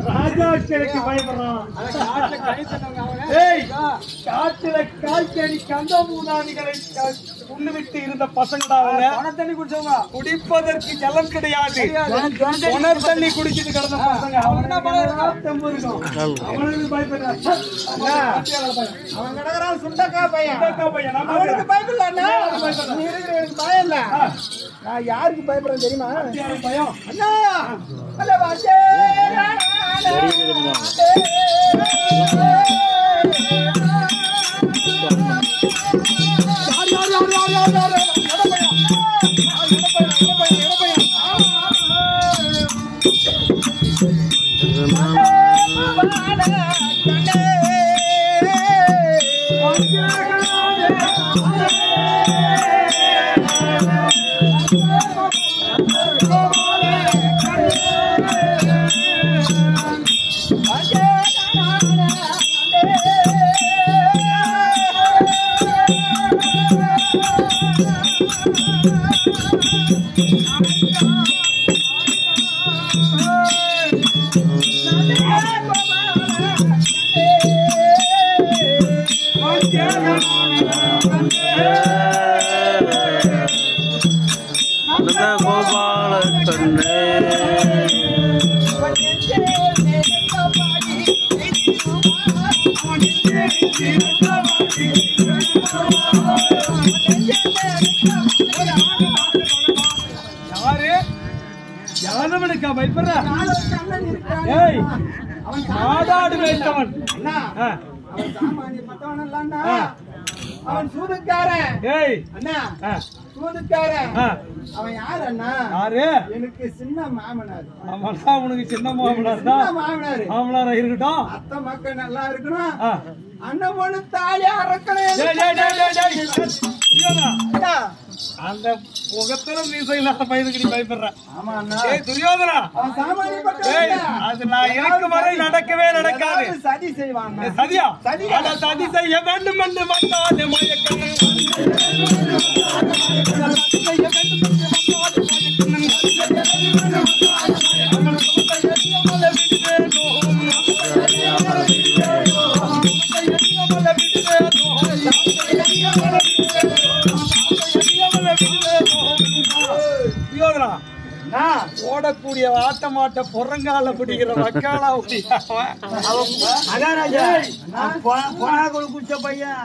ராஜாக்களுக்கு பயப்படுறான். காட்டுல காய்கறி கந்த மூதாதிகளை உண்ணுவிட்டு இருந்த பசங்கடா தண்ணி குடிச்சவங்க. குடிப்பதற்கு ஜலம் கிடையாது. உணர் தண்ணி குடிச்சிட்டு கிடந்த பசங்க. அவனுக்கு பயப்படுறான். அவன் கிடக்குறான் சுண்டக்கா பையன். அவனுக்கு பயப்படல. எனக்கு பயம் இல்ல. நான் யாருக்கு பயப்படுறேன் தெரியுமா? பயம் அண்ணா. யாதவனுக்கா பயப்படுற? நாடாடு வைத்தவன் அவன் சூதுக்காரன். சூதுக்காரன் அவன் யாரு அண்ணா? யாரு? எனக்கு சின்ன மாமனார். அவனா உனக்கு சின்ன மாமனார் தான். மாமனாரா இருக்கட்டும். அத்தை மக்கள் நல்லா இருக்கணும். அண்ணன் பொண்ணு தாலியா அறக்கணும். அந்த முகத்துல மீசை இல்லாத பையனுக்கு நீ பயப்படுற. ஆமா அண்ணா. துரியோதனா அது நான் இருக்கும் வரை நடக்கவே நடக்காது. சதி செய்வான். சதியா? சதி செய்ய வேண்டும் என்று வந்தாலே மயக்கண்ணு. ஓடக்கூடிய ஆட்டமாட்ட பொறங்கால பிடிக்கிற வக்காலா குடிச்ச பையன்.